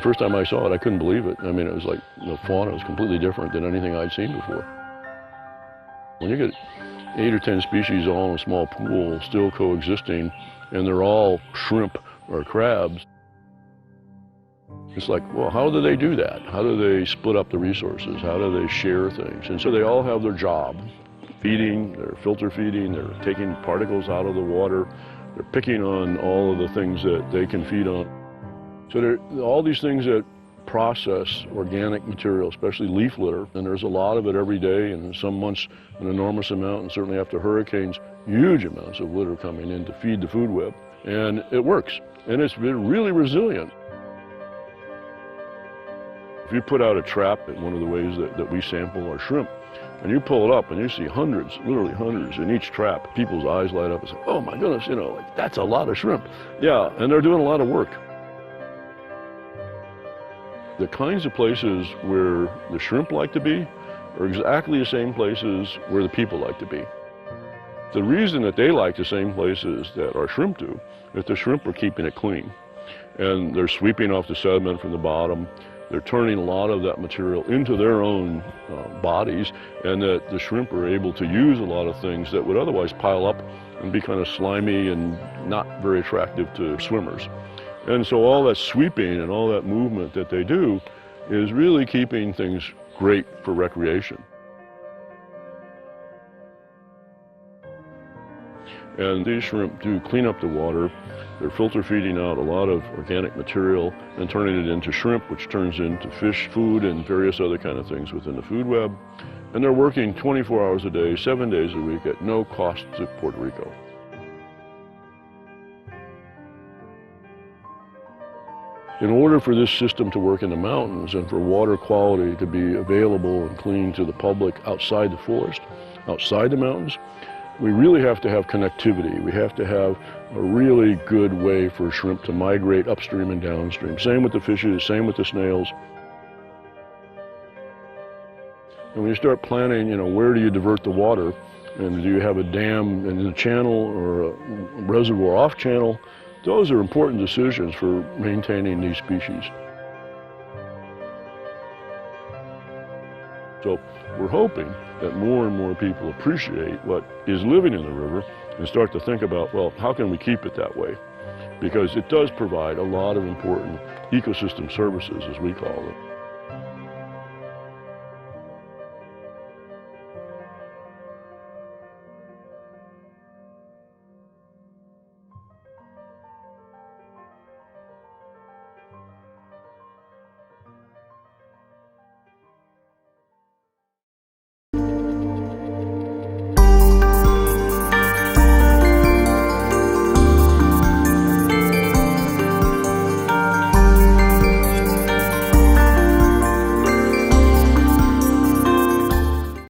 first time I saw it, I couldn't believe it. I mean, it was like the fauna was completely different than anything I'd seen before. When you get 8 or 10 species all in a small pool still coexisting, and they're all shrimp or crabs, it's like, well, how do they do that? How do they split up the resources? How do they share things? And so they all have their job. Feeding, they're filter feeding, they're taking particles out of the water, they're picking on all of the things that they can feed on. So there are all these things that process organic material, especially leaf litter, and there's a lot of it every day, and in some months an enormous amount, and certainly after hurricanes, huge amounts of litter coming in to feed the food web. And it works, and it's been really resilient. If you put out a trap, one of the ways that we sample our shrimp, and you pull it up and you see hundreds, literally hundreds in each trap, people's eyes light up and say, oh my goodness, you know, like, that's a lot of shrimp. Yeah, and they're doing a lot of work. The kinds of places where the shrimp like to be are exactly the same places where the people like to be. The reason that they like the same places that our shrimp do is the shrimp are keeping it clean. And they're sweeping off the sediment from the bottom. They're turning a lot of that material into their own bodies, and that the shrimp are able to use a lot of things that would otherwise pile up and be kind of slimy and not very attractive to swimmers. And so all that sweeping and all that movement that they do is really keeping things great for recreation. And these shrimp do clean up the water. They're filter feeding out a lot of organic material and turning it into shrimp, which turns into fish food and various other kind of things within the food web. And they're working 24 hours a day, 7 days a week at no cost to Puerto Rico. In order for this system to work in the mountains and for water quality to be available and clean to the public outside the forest, outside the mountains, we really have to have connectivity. We have to have a really good way for shrimp to migrate upstream and downstream. Same with the fishes, same with the snails. And when you start planning, you know, where do you divert the water? And do you have a dam in the channel or a reservoir off channel? Those are important decisions for maintaining these species. So we're hoping that more and more people appreciate what is living in the river and start to think about, well, how can we keep it that way? Because it does provide a lot of important ecosystem services, as we call them.